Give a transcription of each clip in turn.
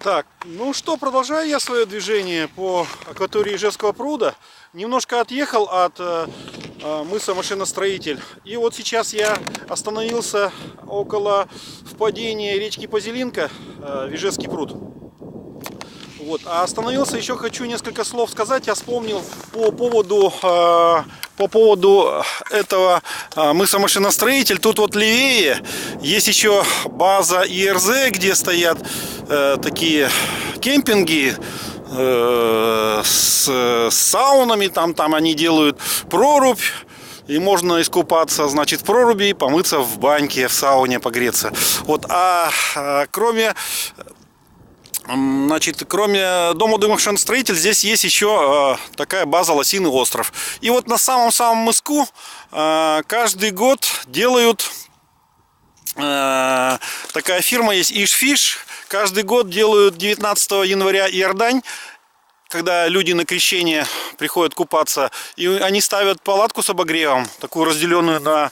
Так, ну что, продолжаю я свое движение по акватории Ижевского пруда. Немножко отъехал от мыса Машиностроитель. И вот сейчас я остановился около впадения речки Позелинка в Ижевский пруд. Вот. А остановился, еще хочу несколько слов сказать. Я вспомнил по поводу этого мыса Машиностроитель. Тут вот левее есть еще база ИРЗ, где стоят такие кемпинги с саунами. Там они делают прорубь. И можно искупаться, значит, в проруби, помыться в баньке, в сауне, погреться. Вот. Кроме дома Машиностроитель, здесь есть еще такая база Лосиный остров. И вот на самом-самом мыску каждый год делают, такая фирма есть Ишфиш, каждый год делают 19 января Иордань, когда люди на крещение приходят купаться, и они ставят палатку с обогревом, такую разделенную на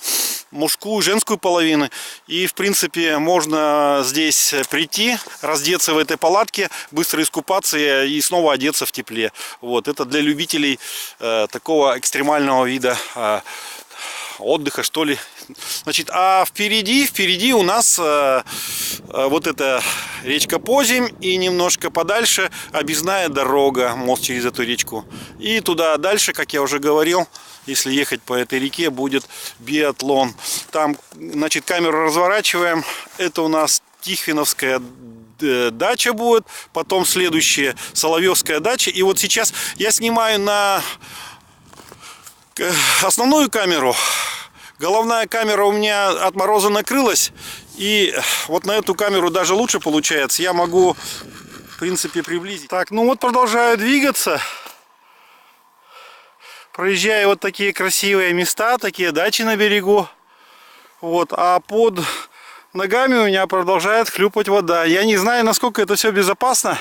мужскую и женскую половины. И в принципе можно здесь прийти, раздеться в этой палатке, быстро искупаться и снова одеться в тепле. Вот. Это для любителей такого экстремального вида отдыха, что ли. Значит, а впереди у нас вот эта речка Поземь, и немножко подальше объездная дорога, мост через эту речку. И туда дальше, как я уже говорил, если ехать по этой реке, будет биатлон. Там, значит, камеру разворачиваем. Это у нас Тихвиновская дача будет, потом следующая Соловьевская дача. И вот сейчас я снимаю на основную камеру. Головная камера у меня от мороза накрылась, и вот на эту камеру даже лучше получается. Я могу, в принципе, приблизить. Так, ну вот продолжаю двигаться. Проезжаю вот такие красивые места, такие дачи на берегу. Вот, а под ногами у меня продолжает хлюпать вода. Я не знаю, насколько это все безопасно.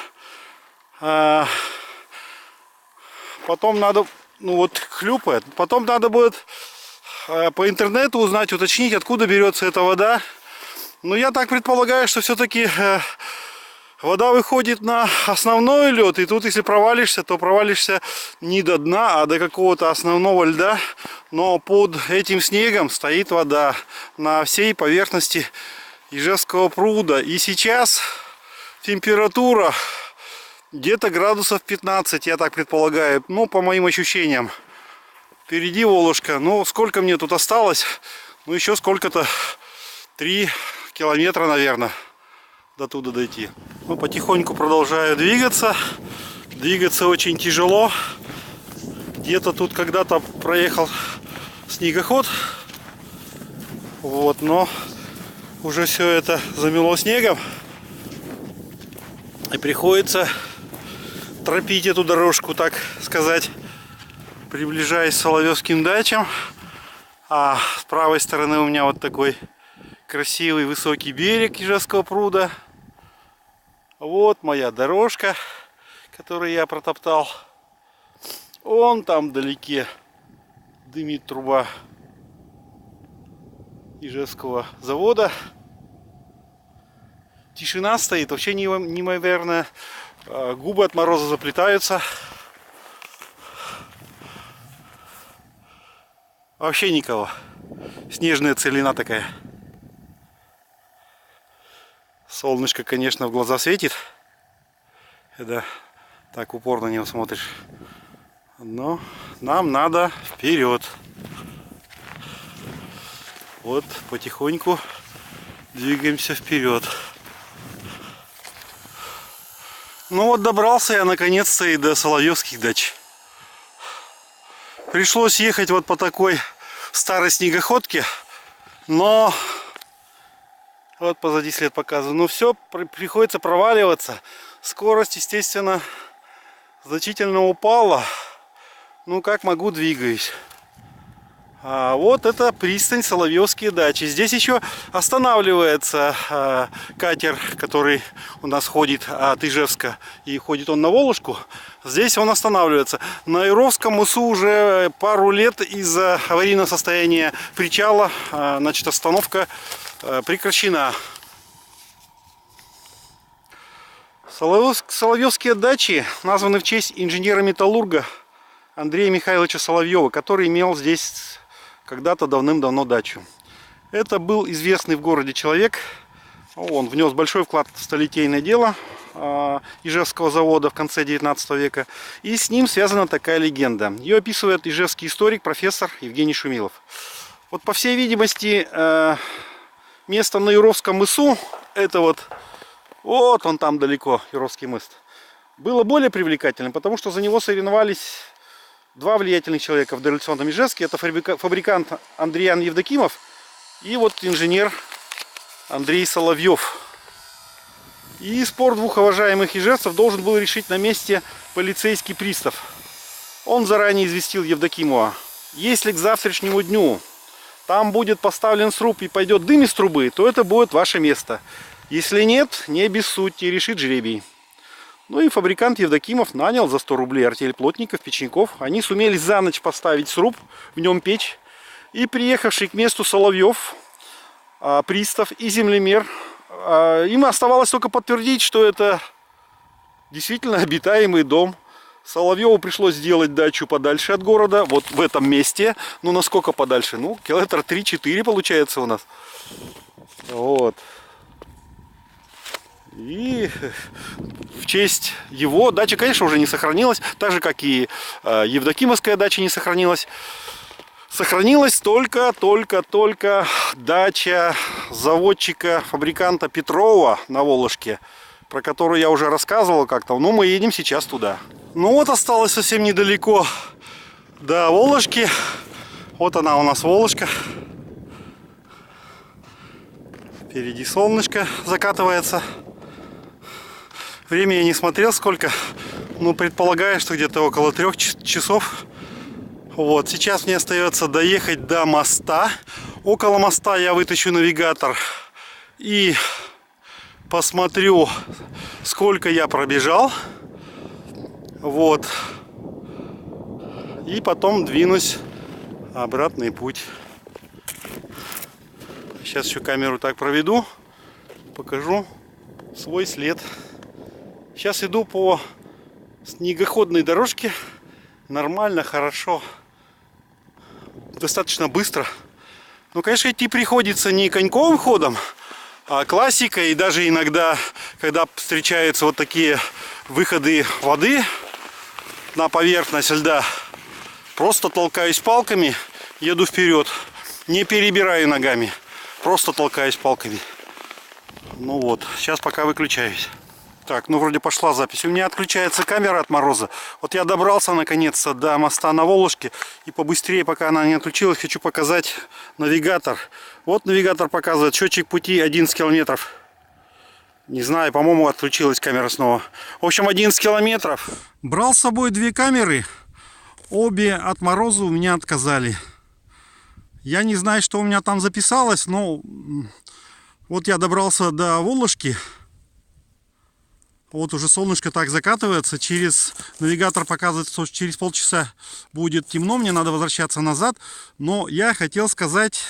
Потом надо, ну вот хлюпает. Потом надо будет по интернету узнать, уточнить, откуда берется эта вода. Но я так предполагаю, что все-таки вода выходит на основной лед. И тут, если провалишься, то провалишься не до дна, а до какого-то основного льда. Но под этим снегом стоит вода на всей поверхности Ижевского пруда. И сейчас температура где-то градусов 15, я так предполагаю. Ну, по моим ощущениям. Впереди Волжка. Ну, сколько мне тут осталось? Ну, еще сколько-то. 3 километра, наверное, до туда дойти. Ну, потихоньку продолжаю двигаться. Двигаться очень тяжело. Где-то тут когда-то проехал снегоход. Вот, но уже все это замело снегом. И приходится тропить эту дорожку, так сказать, приближаясь к Соловьевским дачам. А с правой стороны у меня вот такой красивый высокий берег Ижевского пруда. Вот моя дорожка, которую я протоптал. Вон там вдалеке дымит труба Ижевского завода. Тишина стоит, вообще неимоверная. Губы от мороза заплетаются. Вообще никого. Снежная целина такая. Солнышко, конечно, в глаза светит. Это так упорно на него смотришь. Но нам надо вперед. Вот потихоньку двигаемся вперед. Ну вот добрался я наконец-то и до Соловьевских дач. Пришлось ехать вот по такой старой снегоходке, но вот позади след показываю. Но все приходится проваливаться. Скорость, естественно, значительно упала. Ну как могу, двигаюсь. А вот это пристань Соловьевские дачи. Здесь еще останавливается катер, который у нас ходит от Ижевска, и ходит он на Волжку. Здесь он останавливается. На Яровском мысу уже пару лет из-за аварийного состояния причала, значит, остановка прекращена. Соловьевские дачи названы в честь инженера-металлурга Андрея Михайловича Соловьева, который имел здесь когда-то давным-давно дачу. Это был известный в городе человек. Он внес большой вклад в столетийное дело Ижевского завода в конце 19 века. И с ним связана такая легенда. Ее описывает ижевский историк, профессор Евгений Шумилов. Вот, по всей видимости, место на Юровском мысу, это вот он там далеко, Юровский мыс, было более привлекательным, потому что за него соревновались два влиятельных человека в дореволюционном Ижевске. Это фабрикант Андриан Евдокимов и вот инженер Андрей Соловьев. И спор двух уважаемых ижевцев должен был решить на месте полицейский пристав. Он заранее известил Евдокимова: если к завтрашнему дню там будет поставлен сруб и пойдет дым из трубы, то это будет ваше место. Если нет, не обессудьте, решит жребий. Ну и фабрикант Евдокимов нанял за 100 рублей артель плотников, печников. Они сумели за ночь поставить сруб, в нем печь. И приехавший к месту Соловьев, пристав и землемер, им оставалось только подтвердить, что это действительно обитаемый дом. Соловьеву пришлось сделать дачу подальше от города, вот в этом месте. Ну, насколько подальше? Ну, километра 3-4 получается у нас. Вот. И в честь его дача, конечно, уже не сохранилась, так же, как и Евдокимовская дача не сохранилась. Сохранилась только дача заводчика, фабриканта Петрова на Волошке, про которую я уже рассказывал как-то. Но мы едем сейчас туда. Ну вот, осталось совсем недалеко до Волошки. Вот она у нас, Волошка. Впереди солнышко закатывается. Время я не смотрел сколько, но предполагаю, что где-то около 3 часов. Вот, сейчас мне остается доехать до моста. Около моста я вытащу навигатор и посмотрю, сколько я пробежал. Вот. И потом двинусь обратный путь. Сейчас еще камеру так проведу, покажу свой след. Сейчас иду по снегоходной дорожке. Нормально, хорошо. Достаточно быстро. Но, конечно, идти приходится не коньковым ходом, а классикой. И даже иногда, когда встречаются вот такие выходы воды на поверхность льда, просто толкаюсь палками, еду вперед. Не перебираю ногами. Просто толкаюсь палками. Ну вот, сейчас пока выключаюсь. Так, ну вроде пошла запись. У меня отключается камера от мороза. Вот я добрался наконец-то до моста на Волошке. И побыстрее, пока она не отключилась, хочу показать навигатор. Вот навигатор показывает счетчик пути 11 километров. Не знаю, по-моему, отключилась камера снова. В общем, 11 километров. Брал с собой 2 камеры. Обе от мороза у меня отказали. Я не знаю, что у меня там записалось, но вот я добрался до Волошки. Вот уже солнышко так закатывается. Навигатор показывает, что через полчаса будет темно. Мне надо возвращаться назад. Но я хотел сказать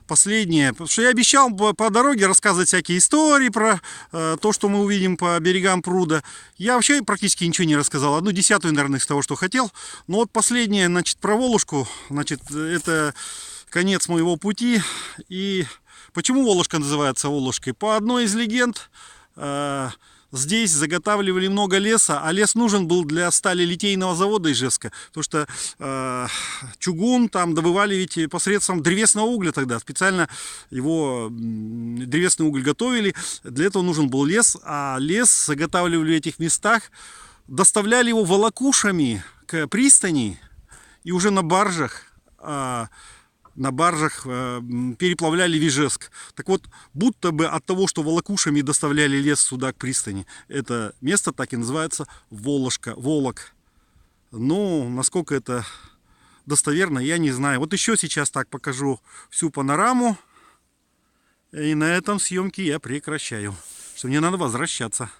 последнее. Потому что я обещал по дороге рассказывать всякие истории про то, что мы увидим по берегам пруда. Я вообще практически ничего не рассказал. 1/10, наверное, из того, что хотел. Но вот последнее, значит, про Волошку. Значит, это конец моего пути. И почему Волошка называется Волошкой? По одной из легенд... Здесь заготавливали много леса, а лес нужен был для сталелитейного завода Ижевска, потому что чугун там добывали ведь посредством древесного угля тогда, специально его древесный уголь готовили, для этого нужен был лес, а лес заготавливали в этих местах, доставляли его волокушами к пристани и уже на баржах переплавляли в Ижевск. Так вот, будто бы от того, что волокушами доставляли лес сюда к пристани, это место так и называется Волошка, Волок. Ну, насколько это достоверно, я не знаю. Вот еще сейчас так покажу всю панораму. И на этом съемки я прекращаю, что мне надо возвращаться.